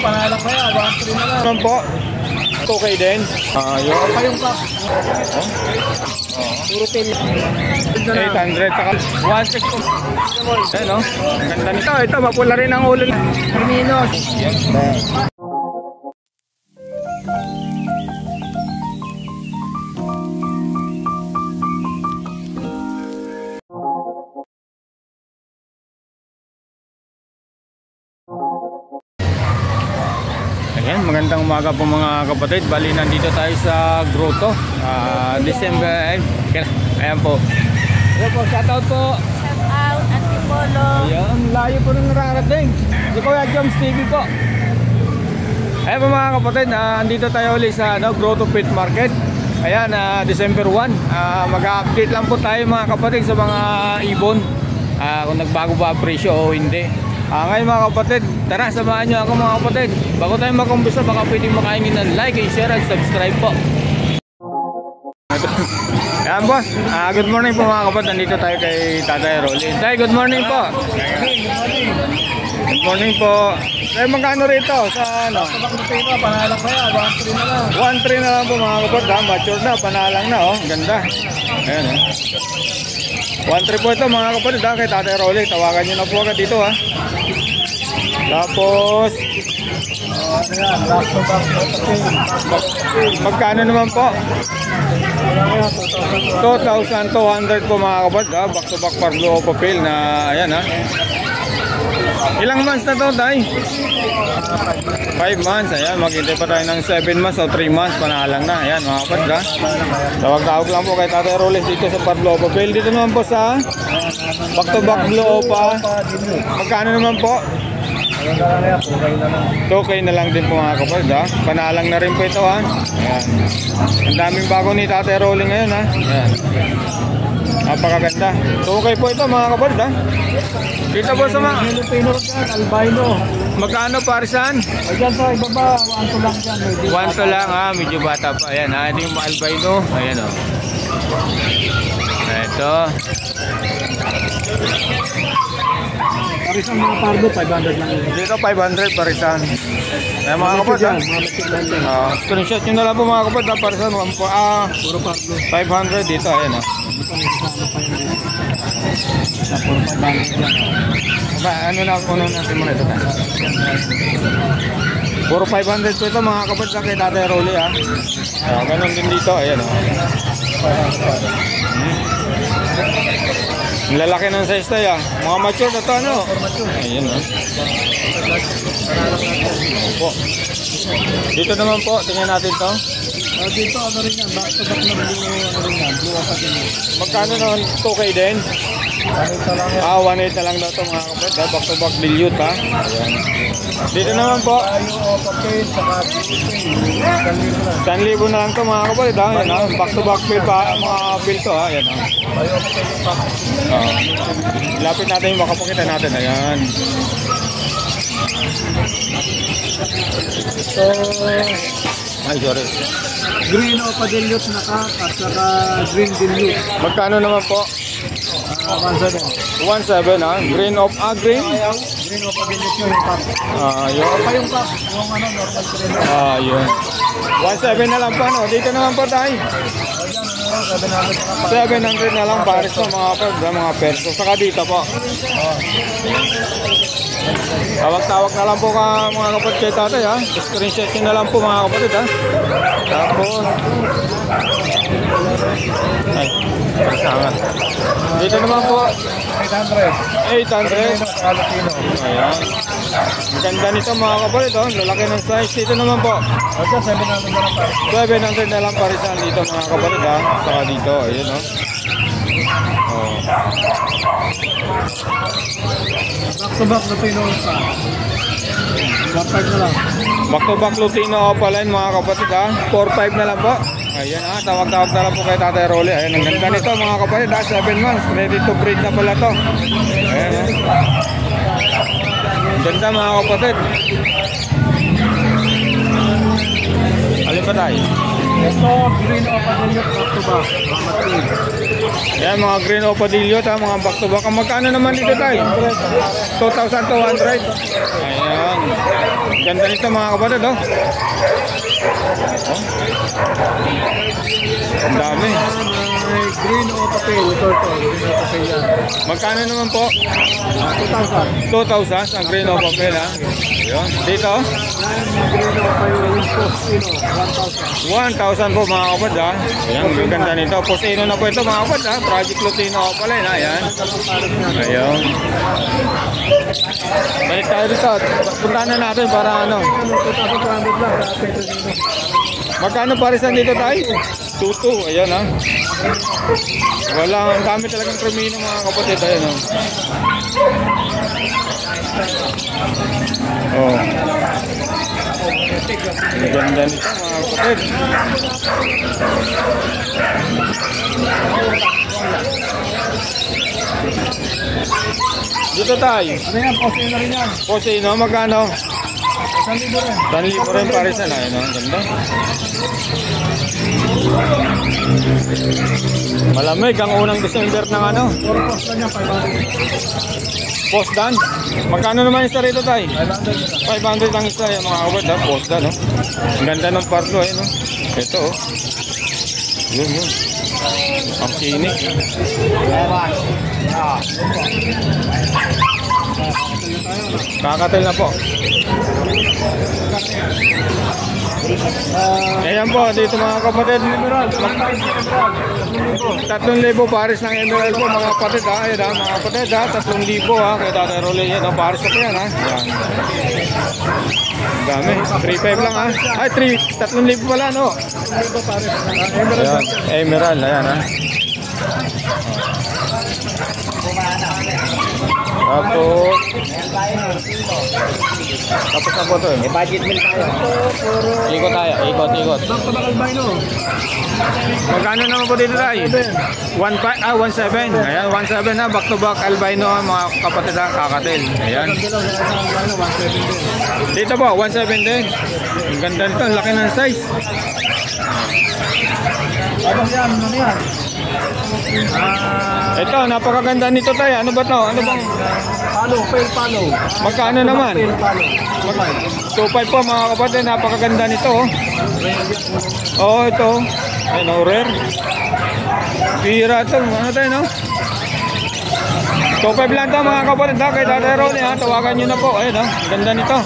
Panalak na yan, 1-3 na lang. Naman po. Okay din. Yun. Pa yung pack. Puro pin. 800 saka 1.6 po. Ayan o. Ang ganda nito. Ito, mapula rin ang ulo. Terminos. Ayan, magandang umaga po mga kapatid. Bali, nandito tayo sa Grotto. December. Ayan po. Ayan po, shoutout po. Shoutout, Antipolo. Ayan, layo po rin nararating. Di ko ya Joms TV po. Ayan po mga kapatid, andito tayo ulit sa Grotto Pet Market. Ayan, December 1. Mag-update lang po tayo mga kapatid sa mga ibon. Kung nagbago ba presyo o hindi. Ngayon mga kapatid, tara samahan nyo ako mga kapatid. Bago tayo mag-umpisa, baka pwedeng makaingin ng like, share at subscribe po. Ayan boss, good morning po mga kapatid. Nandito tayo kay Tatay Rolly. Tay, good morning po. Good morning po. Tay, magkano rito sa ano? Panalak na yan, 1-3 na lang. 1-3 na lang po mga kapatid. Mature na, panalang na oh. Ganda. Ayan oh. 1-3 po ito mga kapatid kay Tatay Rolly. Tawagan nyo na po agad dito ha. Tapos magkano naman po? 2,200 po mga kapatid ha. Back to back Pablo Papel na ayan ha. Ilang months na to tay? 5 months. Ayan, maghintay pa tayo ng 7 months o 3 months. Panalang na. Ayan mga kapatid ha. Tawag-tawag lang po kay Tatay Rolly dito sa Pablo Papel. Dito naman po sa back to back Blue Opa. Magkano naman po? 2K na lang din po mga kapatid ha. Panalang na rin po ito ha. Ayan. Ang daming bago ni Tatay Rolly ngayon ha. Ayan. Napakaganda. 2K po ito mga kapatid ha. Dito po sa mga Filipino dyan, albino. magkano parisan? Ayan sa ibaba, 1-2 lang dyan. 1 lang ha. Medyo bata pa. Ayan ha. Ito yung albino. Ayan o. Ito. Parisang mga pardo, 500 lang yun. Dito 500 parisan. Ayan mga kapatid ha. Screenshot nyo na lang po mga kapatid ha. Parisan. Puro pardo. 500 dito. Ayan o. Ano na ako natin muna ito tayo. Puro 500 po ito mga kapatid kay Tatay Rolly ha. Ganun din dito. Ayan o. Lalaki ng size tayo ha. Mga mature na ito ano. Ayan o. Opo. Dito naman po. Tingnan natin ito. Dito ano rin yan, back to back na blue, ano rin yan, blue opa din. Magkano naman 2K din? 1-8 na lang yan. 1.8 na lang daw ito mga kapatid. Back to back dilute ha. Ayan. Dito naman po. Tayo opa pin, saka 1,000 na lang ito mga kapatid ha. Ayan ha. Back to back bill pa mga bill to ha. Ayan ha. tayo opa pin yung pack. Lapit natin yung makapakita natin. Ayan. So, Ay sorry. green opa dilute na ka, at saka green dilute. Magkano naman po? 1-7. 1.7 ha. Green of green. Green opa dilute yung pack. Yun. Opa yung pack, yung ano, normal green. Yun. 1.7 na lang po no. Dito naman po tayo. Ayan, ano, 700 na lang. 700 na lang pares po mga perso. Saka dito po. Tawag-tawag na lang po ka mga kapatid kay Tatay ha. Screenshot nyo na lang po mga kapatid ha. Tapos ay, pasangat. Dito naman po 800. 800. Alapino. Ayan. Ang ganda nito mga kapatid oh. Lalaki ng size. Dito naman po Ito, 700 na lang pares. 700 na lang parisan dito mga kapatid ha. Saka dito. Ayan oh. Back to back na pinong pa. 1-5 na lang. Back to back Lutino Opaline mga kapatid ha. 4-5 na lang po. Ayan ha. Tawag-tawag na lang po kay Tatay Rolly. Ayan. Ang ganda nito mga kapatid ha. 7 months. Ready to breed na pala to. Ayan ha. Ang ganda mga kapatid. Alin ba tayo? Ito, green opa dilute back to back. Ayan, mga green opadillo, mga back to back. Magkano naman dito tayo? 2,200. Ayan. Ganda nito mga kapatid, oh. Ang dami. May green o papel. Ito. Green o papel yan. Magkano naman po? 2,000. 2,000 ang green o papel, ha? Ayan. Dito? Yan, green o papel. Yung Postino, 1,000. 1,000 po mga kapatid, ha? Ayan, ang ganda nito. Postino na po ito mga kapatid, ha? Project Lutino pala yun, ha? Ayan. Ayan. Balik tayo dito. Puntahan na natin para ano. 2,200 lang. Petrolino. Magkano parisan dito tayo? 2,2. Ayan, ha? Wala. Ang dami talagang krimino mga kapatid. Ayan, ha? Oh. Ang ganda nito mga kapatid. Dito tayo. Ano yan? Postino rin yan. Posino, magkano? 1,000 rin. 1,000 rin parisan. Ayan, ha? Ang ganda. Malamig ang unang December ng ano. 4 post lang yan, 500. Post dan. Magkano naman isa rito tayo? 500 500 lang. lang isa yung mga kabad ha. Post dan, no? Ang ganda ng parlo eh, no? Ito, oh. Yun. Ang kinik. Kakatil na po. Ayan po, dito mga kapatid. 3,000 pares ng emerald po mga kapatid ha. Ayan ha, mga kapatid ha. 3,000 ha. Kaya Tatay Rolly yan. Pares na po yan ha. Ayan. Ang dami. 3,500 lang ha. Ay, 3,000 pala no. Ayan. Emerald. Ayan ha. Tapos na po ito eh. Budget meal tayo. Ikot tayo. Ikot. Magkano naman po dito tayo? 1,700. Ayan, 1,700 na. Back to back albino mga kapatid ha. Kakatil. Ayan. Dito po, 1,700 din. Ang ganda nito. Ang laki ng size. Ano yan? Ito, napakaganda nito tayo. Ano ba to? Ano bang? Palo. Magkano naman? Palo. 2,500 po mga kapatid. Napakaganda nito. Oh, ito. Ayan, oh, rare. Pira ito. Ano tayo, no? 2,500 lang ito mga kapatid. Ha? Kay Tatay Rolly, ha? Tawagan nyo na po. Ayan, ha? Ang ganda nito.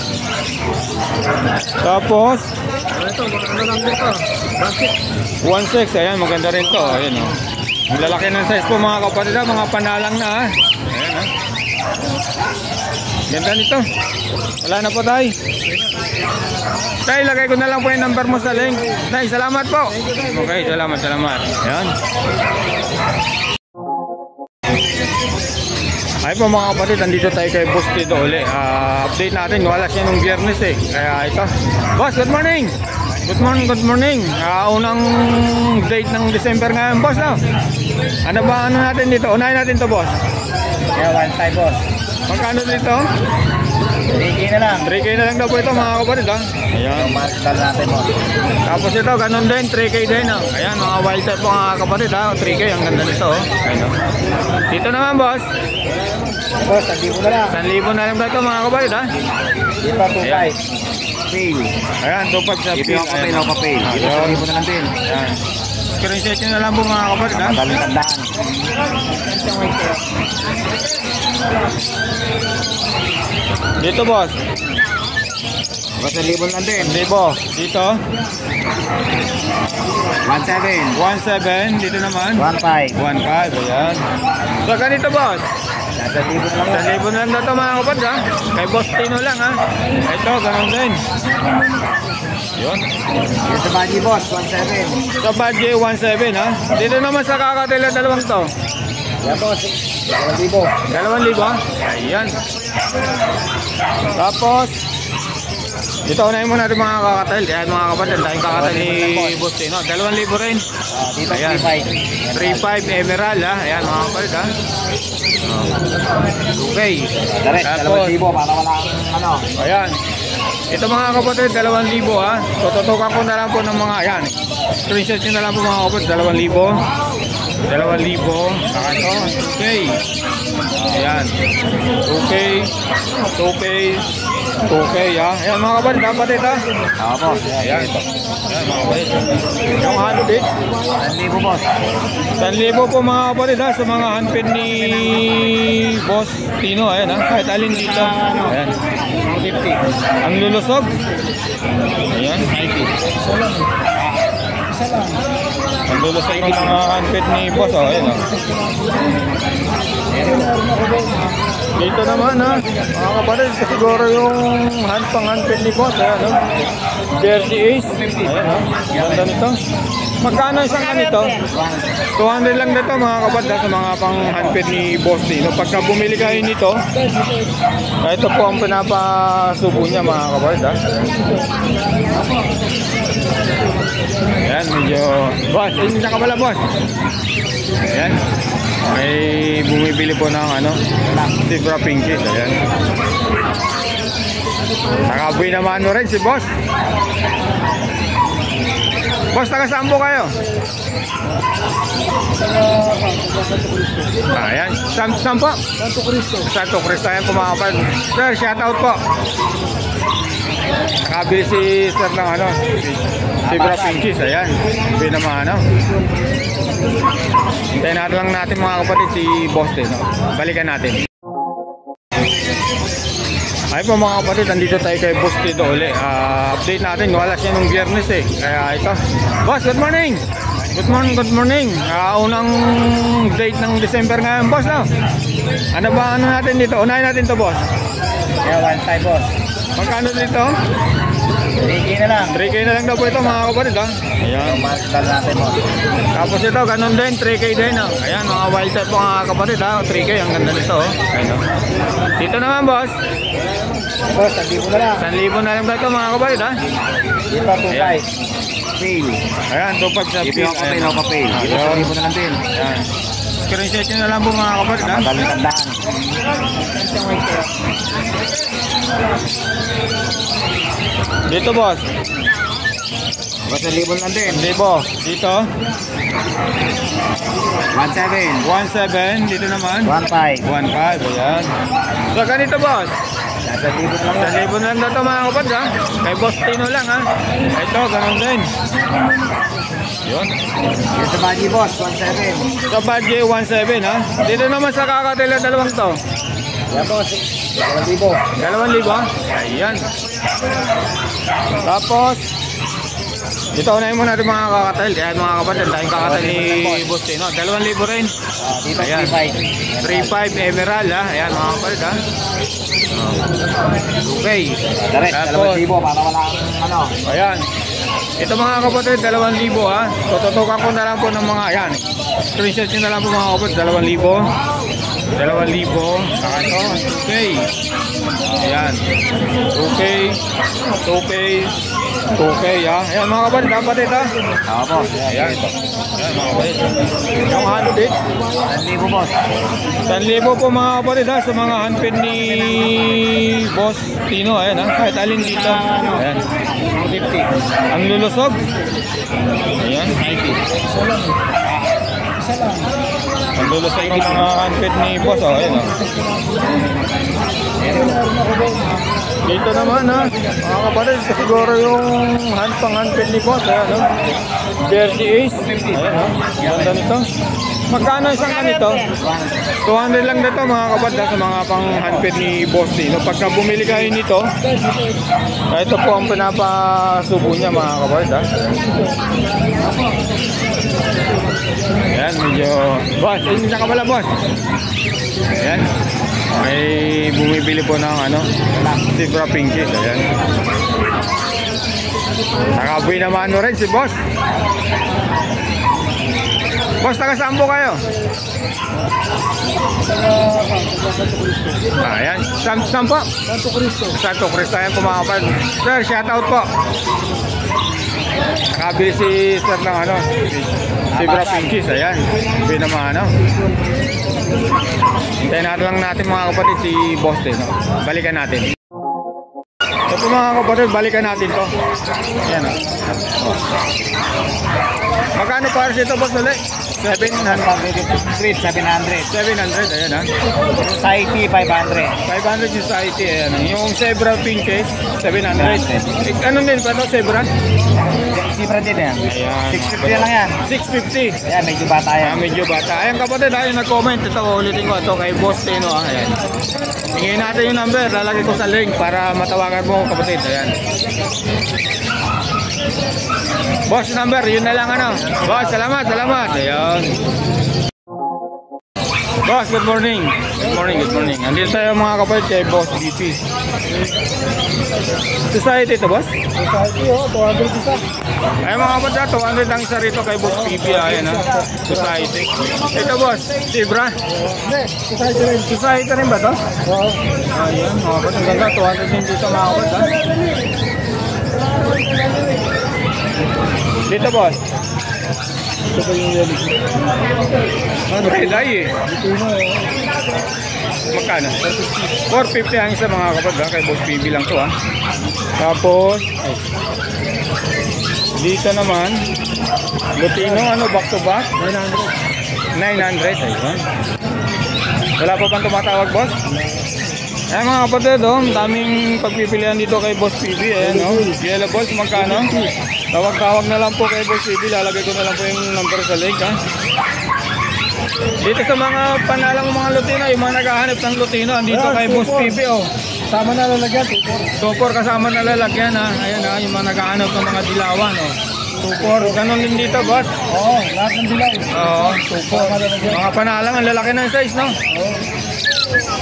Tapos, Ito, ano lang dito? Basket. 1,600. Ayan, maganda rin to. Ayan, oh. Ang lalaki ng size po mga kapatid, ha? Mga panalang na, ha? Ayan, ha? Ganda nito. Wala na po tayo. Tay, lagay ko na lang po yung number mo sa link. Tay, salamat po. Okay, salamat. Ayan. Ay po mga kapatid, nandito tayo kay Boss Tito uli. Update natin, wala siya nung Biyernes eh. Kaya ito. Boss, good morning. Good morning. Unang date ng December ngayon, boss, no? Ano ba natin dito? Unahin natin to, boss. Yeah, 1,500 boss. Magkano dito? 3K na lang. 3K na lang daw po ito mga kapatid, ha? Ayan. Markal natin mo. Tapos ito, ganun din, 3K din, ha? Ayan, mga wild type po mga kapatid, ha? 3K, ang ganda nito, oh. Ayan, oh. Dito naman, boss. Boss, 1,000 na lang. 1,000 na lang daw ito mga kapatid, ha? Dito, 2,500. Fail. Ayan, 2,500 sa Dito yung kapay, no kapay. Dito, 1,000 na lang din. Ayan. Screenshot nyo na lang po mga kapatid, ha? Magaling tandaan. Dito, boss. Boss, 1,000 lang din. Libo. Dito. 1,700. 1,700. Dito naman. 1,500. 1,500. Ayan. So, ganito, boss. Nasa 1,000 na lang. 1,000 na lang daw ito mga kapatid, ha? Kay Boss Tino lang, ha? Ito, ganun din. Yun. Dito sa budget, boss, 1,700. Sa budget, 1,700, ha? Dito naman sa kakatila, dalawang to. Yeah, boss. 2,000. 2,000, ha? Ayan. Tapos, dito unahin muna natin mga kakatil. Ayan mga kapatid, tayong kakatil ni Boss Tino. 2,000 rin. Dito, Ayan. 3,500. 3,500 emerald, ha? Ayan mga kapatid, ha? Okay. Direct, Tapos, 2,000 para wala ano. ayan. Ito mga kapatid, 2,000, ha? So, tutukan ko na lang po ng mga, ayan. Screenshot nyo na lang po mga kapatid, 2,000. 2,000. Saka ito, 2K. Ayan. 2K. 2K. 2K, ha. Ayan mga kapatid, dapat ito. Ako po. Ayan ito. Ayan mga kapatid. Yung handpid. 1,000 boss. 1,000 po mga kapatid, ha. Sa mga handpid ni Boss Tino. Ayan, ha. Kahit alin dito. Ayan. 50. Ang lulusog. Ayan. 90. Ang lulusog ng mga handpid ni Boss. Oh, ayan, oh. Dito naman, ha. Mga kapatid, siguro yung pang-handpid ni Boss. Ayan, oh. Jersey Ace. Ayan, oh. Ganda nito. Magkano isang ganito? 200 lang dito mga kapatid, sa mga pang-handpid ni Boss Tino. Pagka bumili kayo nito, ito po ang pinapasubo niya mga kapatid, ha. Ayan, medyo... Boss, hindi na ka pala, boss. Ayan. May bumibili po ng ano, Zebra Pinkies. Ayan. Nakabuhi naman mo rin si boss. Boss, taga saan po kayo? Ayan. Saan po? Santo Cristo. Santo Cristo. Ayan po mga kapatid. Sir, shoutout po. Nakabili si sir ng ano, Zebra Pinkies. Ayan. Bili naman ano. Hintayin natin lang natin mga kapatid si Boss Tino. Balikan natin. Ay po mga kapatid, nandito tayo kay Boss Tino uli. Update natin, wala siya nung Biyernes eh. Kaya ito. Boss, good morning! Good morning, good morning. Unang date ng December ngayon, boss, no? Ano ba ano natin dito? Unahin natin to, boss. Kaya 1,500 boss. Magkano dito? 3K na lang. 3K na lang daw po ito mga kapatid, ha? Ayan. Masdal natin boss. Tapos ito, ganun din, 3K din, ha? Ayan, mga wild type po mga kapatid, ha? 3K, ang ganda nito, oh. Ayan, oh. Dito naman, boss. Boss, 1,000 na lang. 1,000 na lang daw ito mga kapatid, ha? Dito, 2,500. Fail. Ayan, tupad sa Dito yung kapil, no kapil. Dito, 1,000 na lang din. Ayan. Screenshot nyo na lang po mga kapatid, ha? Madaling tandaan. Dito, boss. Boss, 1,000 lang din. Libo. Dito. 1,700. 1,700. Dito naman. 1,500. 1,500. Ayan. So, ganito, boss. Nasa 1,000 na lang. 1,000 na lang daw ito mga kapatid, ha? Kay Boss Tino lang, ha? Ito, ganun din. Yun. Dito sa Baji boss, 1,700. Sa budget, 1,700, ha? Dito naman sa kakatila, dalawang to. Yan boss, 2,000. 2,000, ha? Ayan. Tapos, dito unahin muna natin mga kakatil. Kaya mga kapatid, tayong kakatil ni Boss Tino. 2,000 rin. Dito, Ayan. 3,500. 3,500 emerald, ha? Ayan mga kapatid, ha? Okay. Direct, Tapos, 2,000 para wala ano. ayan. Ito mga kapatid, 2,000, ha? So, tutukan ko na lang po ng mga, ayan. Screenshot nyo na lang po mga kapatid, 2,000. 2,000. Saka ito, 2K. Ayan. 2K. 2K. 2K, ha? Ayan mga kapatid, dapat ito. Ako boss. Ayan. Ayan mga kapatid. Yung handpid. 1,000 boss. 1,000 po mga kapatid, ha? Sa mga handpid ni Boss Tino. Ayan, ha? Kahit alin dito. Ayan. 50. Ang lulusog. Ayan. 90. Ang lulusog ng mga handpid ni Boss. Oh, ayan, oh. Dito naman, ha? Mga kapatid, siguro yung pang-handpid ni Boss. Ayan, oh. Jersey Ace. Ayan, oh. Ganda nito. Magkano isang ganito? 200 lang dito mga kapatid, sa mga pang-handpid ni Boss Tino. Pagka bumili kayo nito, ito po ang pinapasubo niya mga kapatid, ha? Ayan, medyo... Boss, hindi na ka pala, boss. Ayan. May bumibili po ng ano, Zebra Pinkies. Ayan. Nakabuhi naman mo rin si boss. Boss, taga saan po kayo? Ayan. Saan po? Santo Cristo. Santo Cristo. Ayan po mga kapatid. Sir, shoutout po. Nakabili si sir ng ano, Zebra Pinkies. Ayan. Bili naman ano. Hintayin natin lang natin mga kapatid si Boss Tino. Balikan natin. Ito mga kapatid, balikan natin to. Ayan o. Magkano para ito boss ulit? 700. Street, 700. 700, ayan ha. Society, 500. 500 yung sa IT, ayan ha. Yung Zebra Pinches, 700. Ano din pa ito, Zebra? Zebra din yan. Ayan. 650 na lang yan. 650. Ayan, medyo bata yan. Medyo bata. Ayan kapatid, ayun nag-comment. Ito, ulitin ko ito kay Boss Tino. Ayan. Hingin natin yung number. Lalagay ko sa link para matawagan mo kapatid. Ayan. Boss number, yun na lang ano. Boss, salamat. Ayan. Boss, good morning. Good morning. Andito tayo mga kapatid kay Boss BP. Society ito, boss? Society, 200 isa. Ay mga kapatid, 200 lang isa rito kay Boss BP. Ayan ha. Society. Ito, boss, Zebra. Hindi, society rin. Society rin ba ito? Oo. Ayan, mga kapatid. Ang ganda, 200 din dito mga kapatid ha. Dito, boss. Ito pa yung yellow. Red eye eh. Ito na Magkano? 450 ang isa mga kapatid ha. Kay Boss PB lang to ha. Tapos dito naman Lutino, ano, back to back 900. Ayun. Wala pa bang tumatawag, boss? Ayan mga kapatid, daming pagpipilian dito kay Boss PB. Ayan, yellow balls, magkano? Tawag-tawag na lang po kay Boss PB. Lalagay ko na lang po yung number sa link ha. Dito sa mga panalang mga Lutino, yung mga naghahanap ng Lutino, andito kay Boss PB Sama na lalagyan, 2-4 kasama na lalagyan ha. Ayan ha, yung mga naghahanap ng mga dilawan 2-4, ganun din dito, boss. Oo, lahat ng dilaw. Oo, 2-4. Mga panalang, ang lalaki ng size, no? Oo.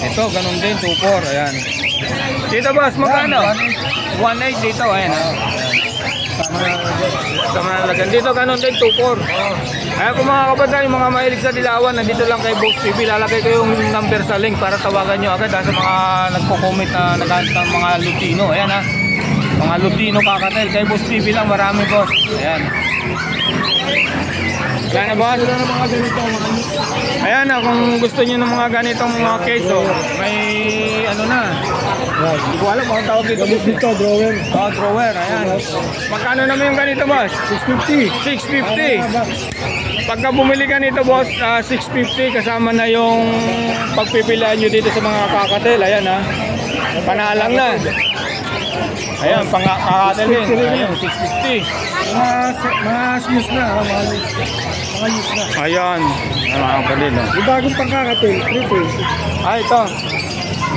Ito, ganun din, 2-4, ayan. Dito, boss, magkano? 1.8 dito, ayan ha. Sama na lalagyan. Dito, ganun din, 2-4. Ayan po mga kapatid, yung mga mahilig sa dilawan, nandito lang kay Boss PB. Lalagay ko yung number sa link para tawagan nyo agad sa mga nagko-comment na naghahanap ng mga Lutino. Ayan ha. Mga Lutino kakatel. Kay Boss PB lang, marami, boss. Ayan. Wala na, boss? Wala na mga ganito. Ayan na, kung gusto nyo ng mga ganitong mga keso, may ano na. Hindi ko alam kung tawag dito. Gamit dito, drawer. Drawer, ayan. Magkano naman yung ganito, boss? 650. 650. Pagka bumili ka nito, boss, 650 kasama na yung pagpipilian nyo dito sa mga kakatel. Ayan ha. Panalang na. Ayan, pang-kakatel din. Ayan, 650. Mga news na. Mga news na. Ayan. Mga kapatid. Yung bagong pangkakatil, 320. Ito.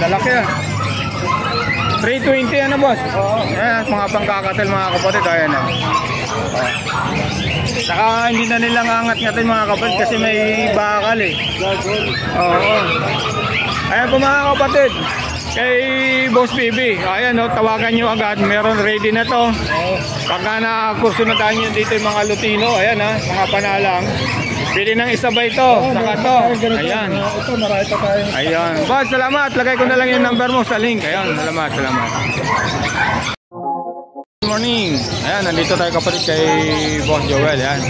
Lalaki ah. 320 ano, boss? Oo. Ayan, mga pang-kakatel mga kapatid. Ayan ha. Saka hindi na nilang angat-ngatin mga kapatid kasi may bakal eh. Oo. Ayan po mga kapatid. Kay Boss PB. Ayan tawagan nyo agad. Meron ready na to. Pagka nakakursunatan nyo dito yung mga Lutino. Ayan mga panalang. Pili ng isabay to. Saka to. Ayan. Ito, marami pa tayo. Ayan. Boss, salamat. Lagay ko na lang yung number mo sa link. Ayan, salamat. Good morning. Ayan, nandito tayo kapatid kay Boss Joel. Ayan.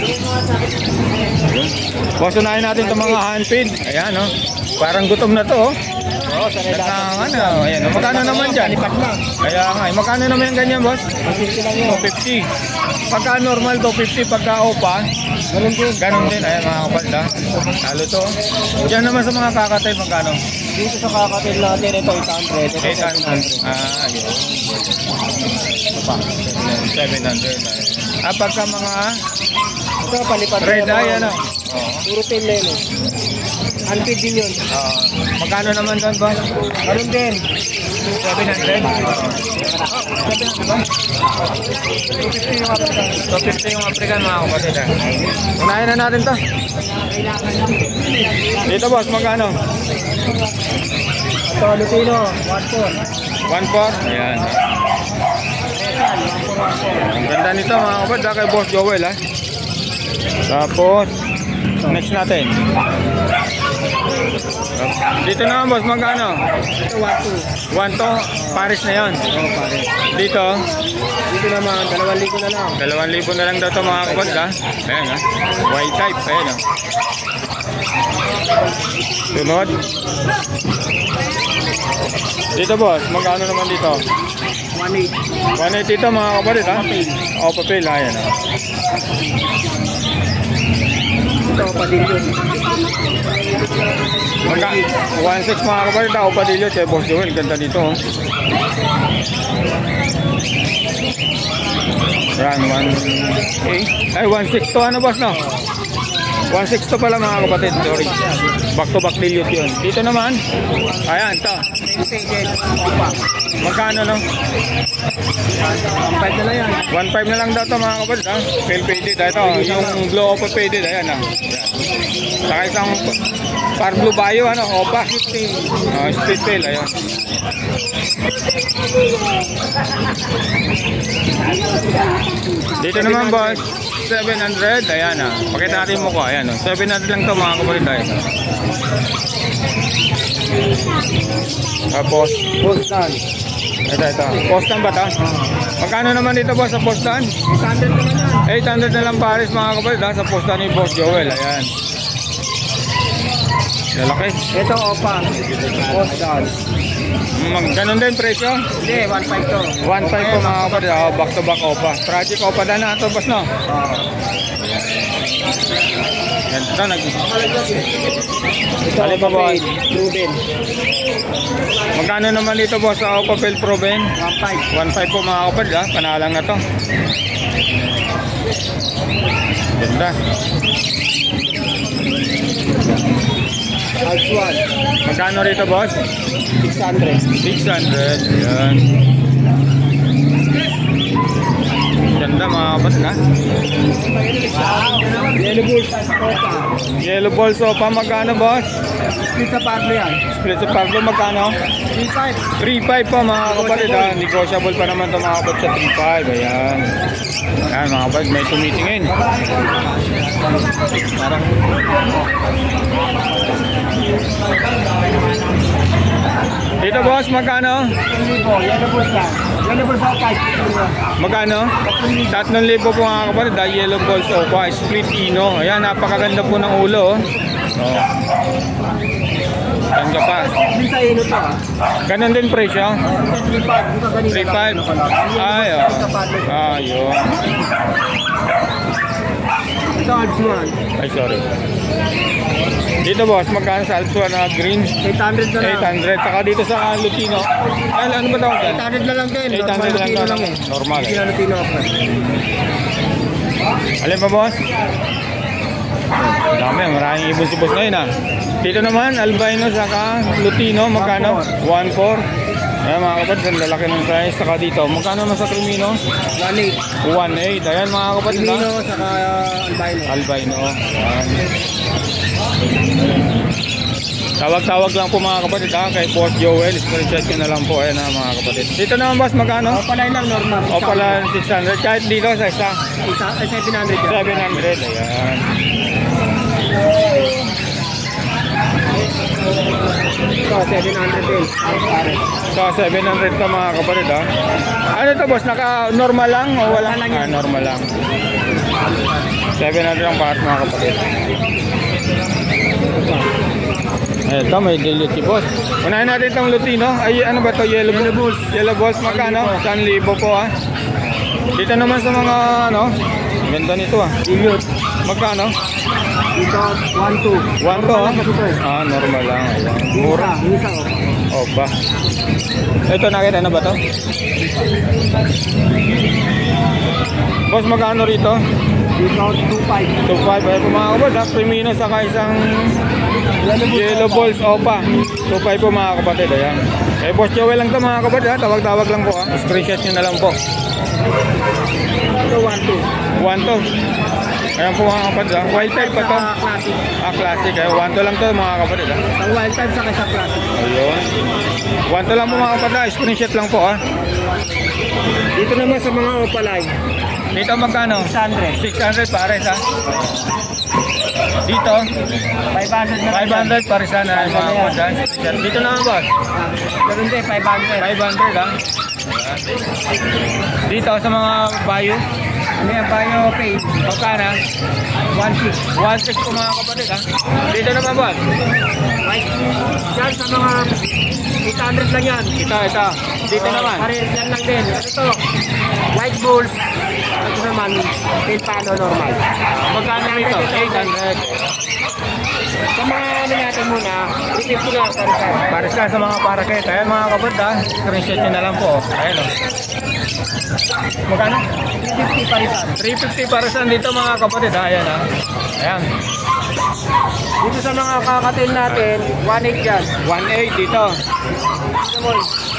Boss, unahin natin itong mga handfeed. Ayan, parang gutom na to. Ayan, magkano naman dyan? Kaya nga, magkano naman yung ganyan, boss? 250. Pagka normal, 250. Pagka opa, ganun din. Ayan, mga kapatid. Talo to. Diyan naman sa mga kakatel, magkano? Dito sa kakatil natin, ito 800. 800. Ayun. 700. Pagka mga Ito, palipad. red eye, ano? Puro tail leno. Handfeed din yun. Magkano naman doon, boss? Meron din. 700. 250 yung African, mga kapatid. Unahin na natin to. Dito, boss, magkano? Ito, Lutino, 1.4. 1.4. Ayan. Ang ganda nito, mga kapatid, kay Boss Joel, ha. Tapos, next natin. Dito naman, boss, magkano? Ito, 1.2. 1.2, Paris na yun. Pares. Dito, Dito naman, 2,000 na lang. 2,000 na lang daw ito, mga kapatid, ha. Ayan, ha. White type, ayan, ha. Sunod. Dito boss, magkano naman dito? 1.8. 180 dito mga kapatid ha? O, papel. Ayan ha. Ito, padilyo. 1.6 mga kapatid ha? O, padilyo. Kaya boss Joel, ganda dito oh. Yan, 1.8. Ay, 1.6 to ano boss no? 1.6 to pala mga kapatid. Sorry. Back to back dilute yun. Dito naman. Ayan, to. Magkano no? 1.5 na lang yan. 1.5 na lang daw to mga kapatid ha. Fail faded. Ito, yung blow off faded. Ayan ha. Saka isang par blue bayo ano. Opa. Split tail. Ayan. Dito naman boss 700. Ayan ha. Pakita natin mo ko. Ayan o. 700 lang to mga kapatid. Ayan ha. Tapos Boston. ito. Postan ba ito? Magkano naman dito boss sa postan? 800 naman yan. 800 na lang pares mga kapatid ha, sa postan ni Boss Joel. Ayan. Lalaki. Ito, opa. Boston. Ganon din presyo? Hindi, 1.5 to. 1.5 po mga kapatid. Oh, back to back opa. Tragic opa na na ito boss no? Ganito Ito, Alin pa, boss? Proven. Magkano naman dito boss sa Opa Pel Proven? 1.5. 1.5 po mga kapatid ha. Panalang na to. Ganda. House 1. Magkano rito boss? 600. 600. Ayan. Ganda mga kapatid ha. Yellow Bulls at Opa. Yellow ball sopa magkano boss? Split sa Pablo yan. Split sa Pablo magkano? 3.5. 3.5 pa mga kapatid ha. Negotiable pa naman ito mga kapatid sa 3.5. Ayan. Ayan mga kapatid, may tumitingin. Parang dito boss, magkano? Yellow Bulls lang. Yellow Bulls at Opa. Magkano? 3,000 po mga kapatid ha. Yellow ball sopa, split ino. Ayan, napakaganda po ng ulo oh. Ganda pa. Hindi sa ino to. Ganon din presyo? 3.5. 3.5. Ay, oh. Ayun. Ito, House 1. Ay, sorry. Dito boss, magkano sa Alpsua na green? 800 na lang. 800. Saka dito sa Lutino. Ay, ano ba tawag yan? 800 na lang din. 800 lang to. Normal. Hindi na Lutino ako. Alin pa boss? Dami, maraming ibon si boss ngayon ha. Dito naman, albino saka Lutino, magkano? 1.4. Ayan mga kapatid, ang lalaki ng size. Saka dito, magkano na sa Crimino? 1.8. 1.8. Ayan mga kapatid ha. Lutino saka albino. Albino. Ayan. Tawag-tawag lang po mga kapatid ha, kay Boss Joel. Screenshot nyo na lang po. Ayan ha mga kapatid. Dito naman boss, magkano? O pala lang normal. O pala 600. Kahit dito sa isa. 700 yan. 700. Ayan. Ito, 700 din. Pare. So 700 ka mga kapatid ha. Ano to boss? Naka-normal lang o wala? Normal lang yan. Normal lang. 700 ang pahat mga kapatid. Ito may dilute si boss. Unahin natin itong Lutino. Ay ano ba to? Yellow balls. Yellow balls magkano? 1,000 po ha. Dito naman sa mga ano. Ganda nito ha. Dilute. Magkano? Dito, 1.2. 1 to ha. Ah, normal lang. Mura. Isa o. Oh ba. Ito nakita na ba to? Boss magkano rito? Dito, 2.5. 2.5 ay po mga kapatid ha. Primino saka isang yellow balls opa. 2.5 po mga kapatid. Ayan. Eh Boss Joel lang to mga kapatid ha. Tawag-tawag lang po ha. Screenshot nyo na lang po. Ito, 1.2. 1 to. Ayan po mga kapatid ha. Wild type pa to. Classic. Ah classic. Ayan 1 to lang to mga kapatid ha. Ang wild type saka sa classic. Ayun. 1 to lang po mga kapatid ha. Screenshot lang po ha. Dito naman sa mga opalay. Dito magkano? 600. 600 pares ha. Dito 500 na. 500 pares ha na mga kapatid. Dito naman boss. Pero hindi, 500. 500 ha. Dito sa mga bayo Ano yan, Bayo Pay? Magkano? 1.6. 1.6 po mga kapatid ha. Dito naman boss. Yan sa mga 800 lang yan. Ito. Dito naman. Parehas yan lang din. Ito, white bulls. Ito naman, palo normal. Magkano rito? 800. Sa mga ano natin muna, 50 lang. Pares ka sa mga parakit. Ayan mga kapatid ha. Screenshot nyo na lang po. Ayan o. Magkano? 50 parisan. 350 parisan dito mga kapatid ha. Ayan ha. Ayan. Dito sa mga kakatil natin, 1.8 yan. 1.8 dito.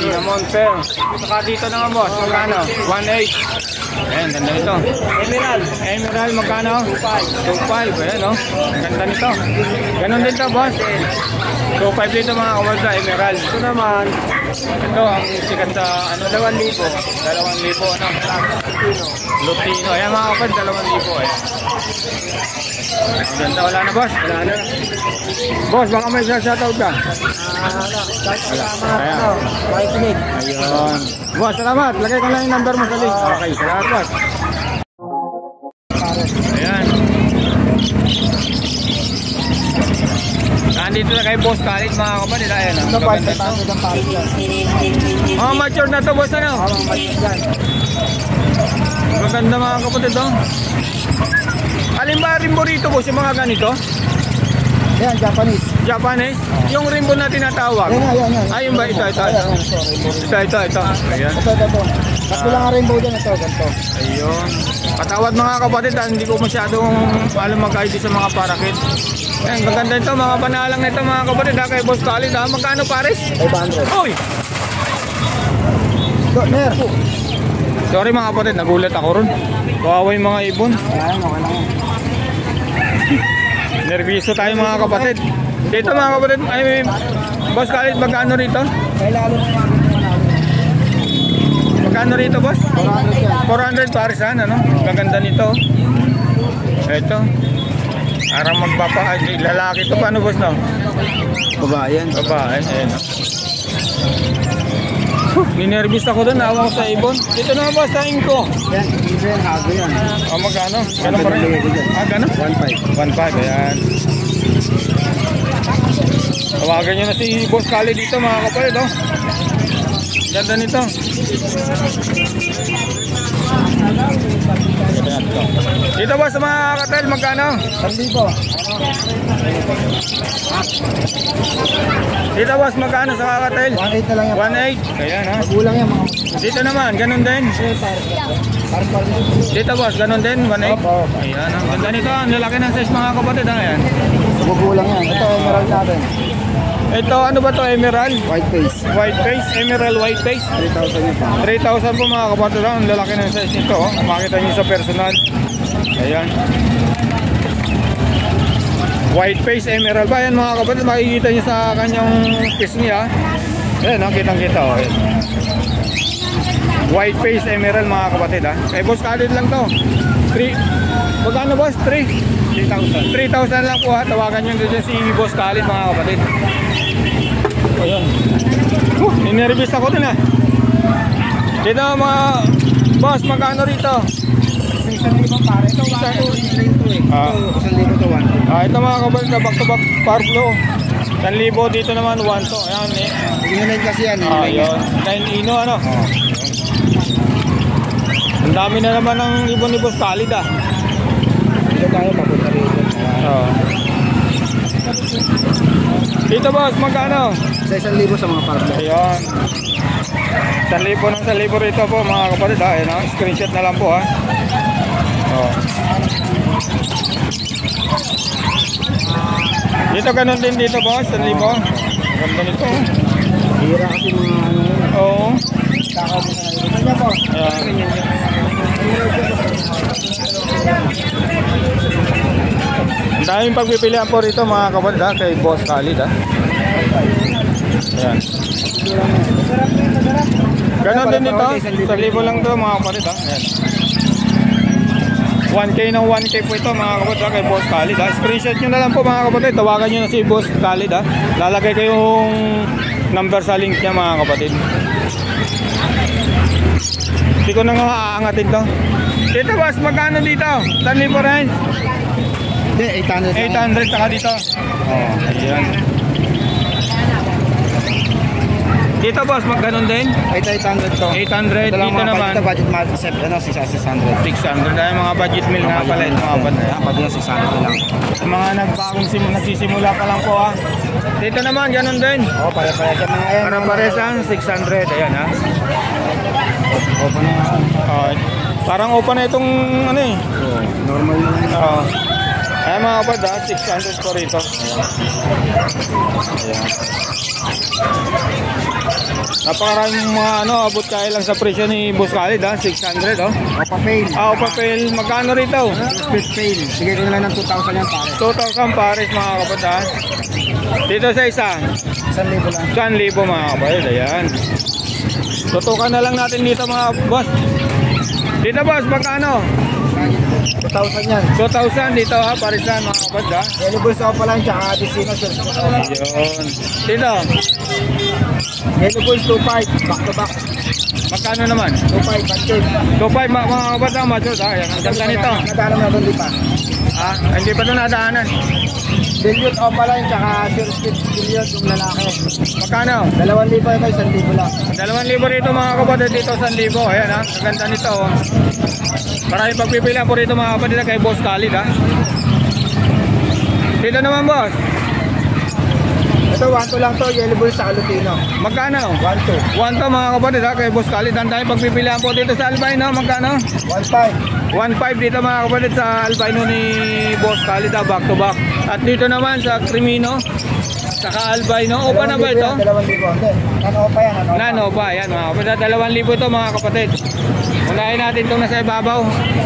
Cinnamon pear. Saka dito naman boss. Magkano? 1.8. Ayan, ganda nito. Emerald, magkano? 2.5. Ayan o. Ganda nito. Ganon din to boss. 2.5 dito mga kawarda, emerald. Ito naman, ito ang sikat sa ano, 2,000. 2,000 ano. Lutino. Ayan mga kawarda, 2,000. Ayan. Ang ganda, wala na boss. Wala na. Boss, baka may shoutout ka. Ayan. Ayun. Boss, salamat. Lagay ko lang yung number mo sa link. Okay, salamat boss. Ayan. Nandito na kay Boss Khalid mga kapatid. Ayan. Ito, 500 ang pares yan. Oh, mature na to boss ano? Maganda mga kapatid oh. Alin ba rimbo rito boss yung mga ganito? Yan, Japanese. Japanese? Yung rimbo na tinatawag? Yan. Ayun ba? Ito. Ito. Ayan. Ito. Tatlo lang ang rainbow dyan. Ito, ganito. Ayun. Patawad mga kapatid, hindi ko masyadong alam mag-ID sa mga parakit. Ayan, maganda ito, mga panalang nito mga kapatid, kay Boss Khalid ha. Magkano pares? 500. Uy! Ner. Sorry mga kapatid, nagulat ako ron. Kawawa yung mga ibon. Ayan, okay lang. Nerviso tayo mga kapatid. Dito mga kapatid, ay Boss Khalid, magkano rito? Kaya lalo naman. Magkano rito boss? 400 yan. 400 pares ha, ano? Maganda nito. Ito. Parang lalaki to. Paano boss no? Babae yan. Babae, ayun. Ninervous ako doon, nawa ko sa ibon. Dito naman boss, sa Inko. Yan, even hago yan. Magkano? Ganun pa rin? Ganun? 1.5. 1.5, ayan. Tawagan nyo na si Boss Khalid dito mga kapatid, oh. Ganda nito. Dito boss sa mga katel, magkano? 1,000. Dito boss, magkano sa kakatel? 1.8 na lang yan. 1.8. Ayan ha. Magulang yan mga. Dito naman, ganun din. Dito boss, ganun din, 1.8. Opo. Ayan, ang ganda nito. Ang lalaki ng size mga kapatid ha. Ayan. Magulang yan. Ito, emerald natin. Ito, ano ba to? Emerald? White face. White face, emerald white face. 3,000 yan pa. 3,000 po mga kapatid ha. Ang lalaki ng size nito. Oh. Makita nyo sa personal. Ayan. White face, emerald ba? Ayan mga kapatid, makikita nyo sa kanyang piece niya. Ayan, kitang-kita. Oh. Ayan. White face, emerald mga kapatid ha. Eh, Boss Khalid lang to. 3. Magkano boss? 3,000 lang po ha. Tawagan nyo dito si Boss Khalid mga kapatid. Ayan. Ninervous ako din ha. Dito mga boss, magkano rito? 1,000 pare. Ito, 1,200 eh. Ah. Ito, 1,000 to 1,200. Ito mga kapatid na back-to-back power flow. 1,000 dito naman 1 to. Ayan eh. Inunay kasi yan. Ayun. 9 ino ano. Ang dami na naman ng ibon ni Boss Khalid ah. Dito tayo papunta rito. Dito boss, magkano? Sa 1,000 sa mga parlo. Ayun. 1,000 ng 1,000 rito po mga kapatid ha. Ayan, ah. Screenshot na lang po ha. Dito ganun din dito boss, 1,000. Ganda nito. Hira kasi mga ano yun. Oo. Kakabot na ito. Kanya po. Ang daming pagpipilian po rito mga kapatid ha, kay Boss Khalid ha. Ayan. Ganon din dito, 1,000 lang to mga kapatid ha. Ayan. 1K ng 1K po ito mga kapatid ha, kay Boss Khalid ha. Screenshot nyo na lang po mga kapatid, tawagan nyo na si Boss Khalid ha. Lalagay ko yung number sa link niya mga kapatid. Hindi ko na nga aangatin to. Dito boss, magkano dito? 1,000 rin? Hindi, 800. 800 saka dito. Oh, ayan. Dito boss, magkano din? 800 to. 800 dito naman. Ito budget market set, ano, 600. 600 dahil mga budget meal nga pala ito mga budget. Budget 600 lang. Sa mga nagsisimula pa lang po ha. Dito naman, ganun din. Oo, pare-pare sa mga ayan. Para-pares ang 600, ayan ha. Open na yan. Parang open na itong ano eh. Normal na yan. Oo. Ayan mga kapad ha, 600 po rito. Ayan. Napakaraming mga ano, abot kaya lang sa presyo ni Boss Khalid ha, 600 oh. Opa fail. Opa fail, magkano rito? Split fail. Bigay ko na lang ng 2,000 yan pare. 2,000 pares mga kapad ha. Dito sa isa, 1,000 lang. 1,000 mga kapad, ayan. Tutukan na lang natin dito mga boss. Dito boss, magkano? 2,000 yan. 2,000 dito ha, parisan mga kapad ha. Yellow Bulls opa lang, tsaka Adesina sir. Ayun. Dito, Yellow Bulls 2,500. Back to back. magkano naman? 2,500. Budget. 2,500 mga kapad ha, macho ha. Ayan, ang ganda nito. Nadaanan na doon di pa. Ha? Hindi pa ito nadaanan. Dilute opa lang, tsaka Sir Dilute yung lalaki. Magkano? 2,000 ito, 1,000 lang. 2,000 rito mga kapatid, dito 1,000. Ayan ha, ang ganda nito oh. Maraming pagpipilian po rito mga kapatid kay Boss Khalid ha. Dito naman boss, Ito 1,2 lang to, Yellow Bulls sa Lutino. magkano? 1,2. 1 to mga kapatid ha, kay Boss Khalid. Ang dahil pagpipilian po dito sa albino, magkano? 1,500. 1,500 dito mga kapatid sa albino ni Boss Khalid ha, back to back. At dito naman sa Crimino, saka albino, opa na ba ito? 2,000. Ano pa yan? Ano pa? Nano pa, yan mga kapatid, 2,000 ito mga kapatid. Unahin natin itong nasa ibabaw.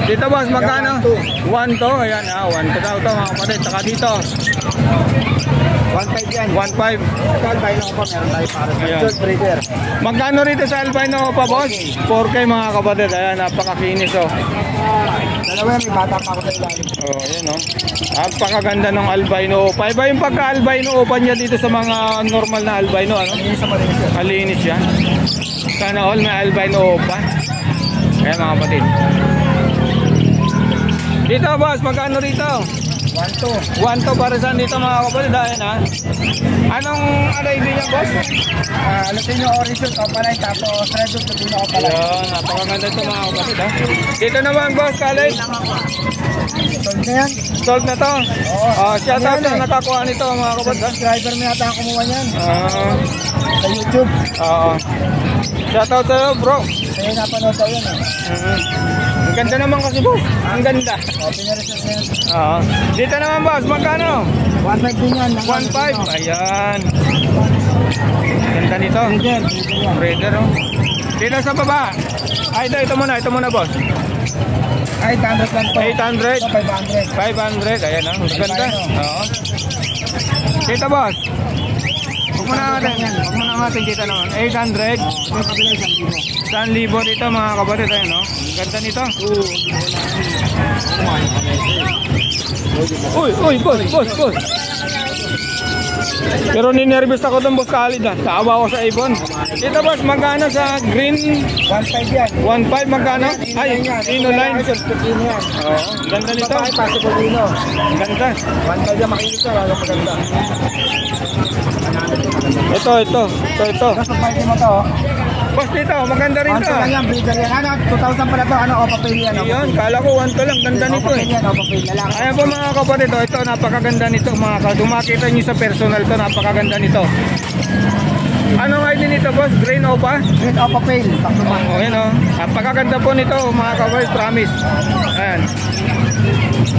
Dito boss, magkano? 1 to, ayan ha, 1 to daw ito mga kapatid. Saka dito, 1,500 yan. 1,500. Ito, albino pa, meron tayo para sa Ayan. short breeder. Magkano rito sa albino pa boss? 4K mga kapatid, ayan, napakakinis oh. Dalawa yan, may bata pa ako sa ilalim. Oh, ayan oh. Napakaganda ng albino opa. Iba yung pagka-albino opa niya dito sa mga normal na albino, ano? Hindi sa malinis yan. Malinis yan. Sana all may albino opa. Ayan mga kapatid. Dito boss, magkano rito? 1,200. 1 to para saan dito mga kapatid, ayan ha. Anong ID niya boss? Lutino orange shirt, opa lang, tapos red shirt, Lutino opa lang. Ayan, napakaganda ito mga kapatid ha. Dito naman boss, Khalid. Sold na yan. Sold na to. Oo. Shout out Ano yan sa eh? nakakuha nito mga kapatid ha. Subscriber mo yata ang kumuha niyan. Sa YouTube. Oo. Shout out sa'yo bro. Sa'yo napanood daw yan eh. Ang ganda naman kasi boss. Ang ganda. O, pinaresearch na yan. Oo. Dito naman boss, magkano? 1,500 din yan. 1,500. Ayan. Ganda nito. Breeder. Breeder oh. Dito sa baba. Ay, ito muna boss. 800 lang to. 800. Ito, 500. 500. Ayan oh. Ganda. Oo. Dito boss. Huwag mo na natin dito naman. 800. Yung kabila isang 1,000 dito mga kapatid. Ayan oh. Ang ganda nito. Uy, boss. Pero ninervous ako doon boss Khalid ha. Taawa ko sa ibon. Dito boss, magkano sa green? 1,500 yan. 1,500 magkano? Ay, Ino line. Ino yan. Oo, ganda nito. Babae, possible Ino. Ganda. 1,500 yan, makinis ka. Lalo maganda. Ito. Tapos pagpahit mo to. Boss dito, maganda rin to. Onto lang yan, breeder yan. Ano, 2,000 pala to. Ano, opa fail yan. Ayun, kala ko 1 to lang. Ganda nito Opa eh. fail yan, opa fail. Lalaki. Ayan po mga kapatid, oh, ito napakaganda nito mga kapatid. Dumakita nyo sa personal to, napakaganda nito. Anong ID nito boss? Green Opa? Green opa fail. Taktuman. Oh, ayan oh. Napakaganda po nito mga kapatid, promise. Ayan.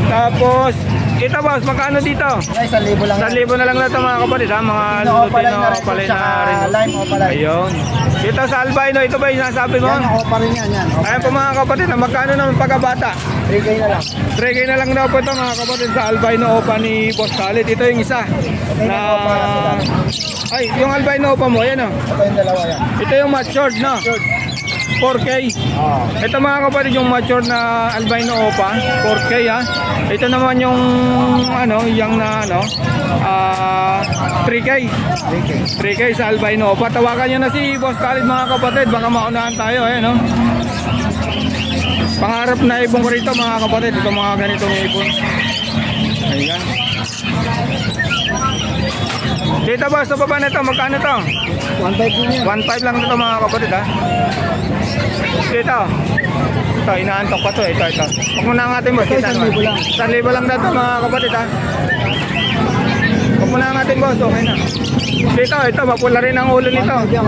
Tapos, ito boss, magkano dito? Ay, 1,000 lang. 1,000 na lang na ito mga kapatid ha, mga Lutino opa line Lutino na rin. Opa line Tsaka na rin. lime opa line. Ayun. Dito sa albino, ito ba yung sinasabi mo? Yan, opa rin yan. Yan. Opa. Ayan po mga kapatid, magkano naman pagkabata? 3K na lang. 3K na lang daw po ito mga kapatid sa albino opa ni Boss Khalid. Ito yung isa na... Ay, yung albino opa mo, ayan o. Ito yung dalawa yan. Ito yung matured na. 4K. Oo. Ito mga kapatid yung matured na albino opa, 4K ha. Ito naman yung ano, yung na ano, 3K. 3K sa albino opa. Tawagan nyo na si Boss Khalid mga kapatid, baka maunahan tayo, ayan o. Pangarap na ibon ko rito mga kapatid. Ito mga ganitong ibon. Ayan. Dito boss, sa baba nito, magkano to? 1.5 din yan. 1.5 lang dito mga kapatid ha. Dito. Ito, inaantok pa to. Ito. Huwag muna ang ating boss. Ito, 1,000 lang. 1,000 lang dito mga kapatid ha. Huwag muna ang ating boss. Okay na. Ito, mapula rin ang ulo nito. 1.5.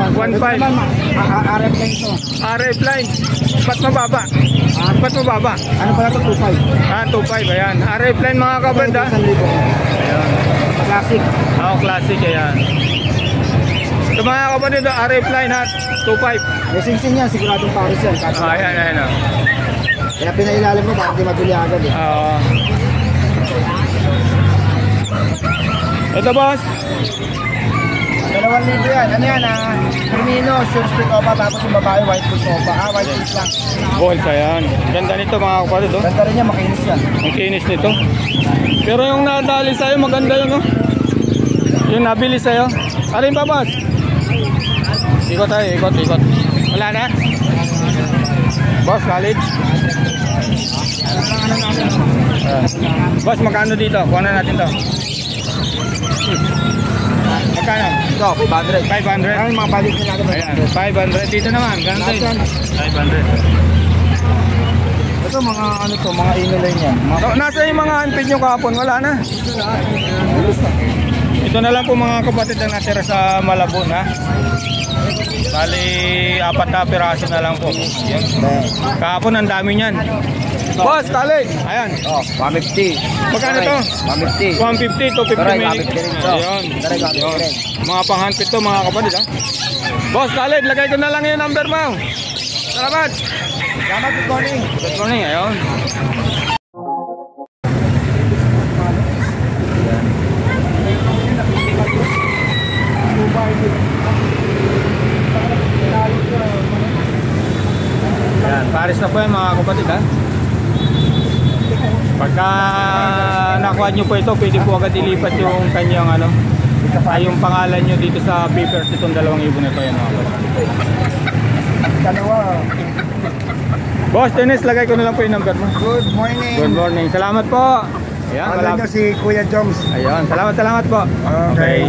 RF line ito. RF line. Ba't mababa? Ba't mababa? Ano pala ito? 2.5. 2.5. Ayan. RF line mga kapatid ha. 1,000. Ayan. Classic. Classic. Ayan. Ito mga kapatid, RF line ha. 2.5. May sing-sing yan. Siguradong Paris yan. Ayan. Kaya pinailalim mo bakit di mabili agad eh. Ito boss. 2,000 yan. Ano yan Firmino, short stick opa, tapos yung babae white foot opa. White foot lang. Balls, ayan. Ganda nito mga kapatid oh. Ganda rin yan, makinis yan. Ang kinis nito. Pero yung nadali sa'yo, maganda yun oh. Yung nabili sa'yo. Alin pa boss? Ikot tayo, ikot. Wala na? Boss, college? Boss, magkano dito? Kuha na natin to. Magkano? Ito, 500. 500? Ano yung mga balik na natin? Ayan, 500 dito naman. Ganito Lahat yan. 500. Ito mga mga inline yan. Nasa yung mga unpaid nyo kahapon? Wala na. Ito na lang po mga kapatid ang natira sa Malabon ha. Bali, 4 na piraso na lang po. Yan. Kahapon ang dami niyan. Boss, college. Ayan. 150. Magkano to? 150. 150 to 50 Taray, minutes. gamit ka rin to. Ayun. Taray, gamit ka rin. Mga pang-handpid to mga kapatid ha. Boss, college, lagay ko na lang yung number mo. Salamat. Salamat, good morning. Good morning. Ayun. Ayan, Paris na po yan mga kapatid ha. Pagka nakuha nyo po ito, pwede po agad ilipat yung kanyang yung pangalan nyo dito sa papers itong 2,000 na ito yan mga kapatid. Dalawa. Boss Dennis, lagay ko na lang po yung number mo. Good morning. Good morning. Salamat po. Ayan, Ano nyo si Kuya Joms? Ayun, salamat po. Okay.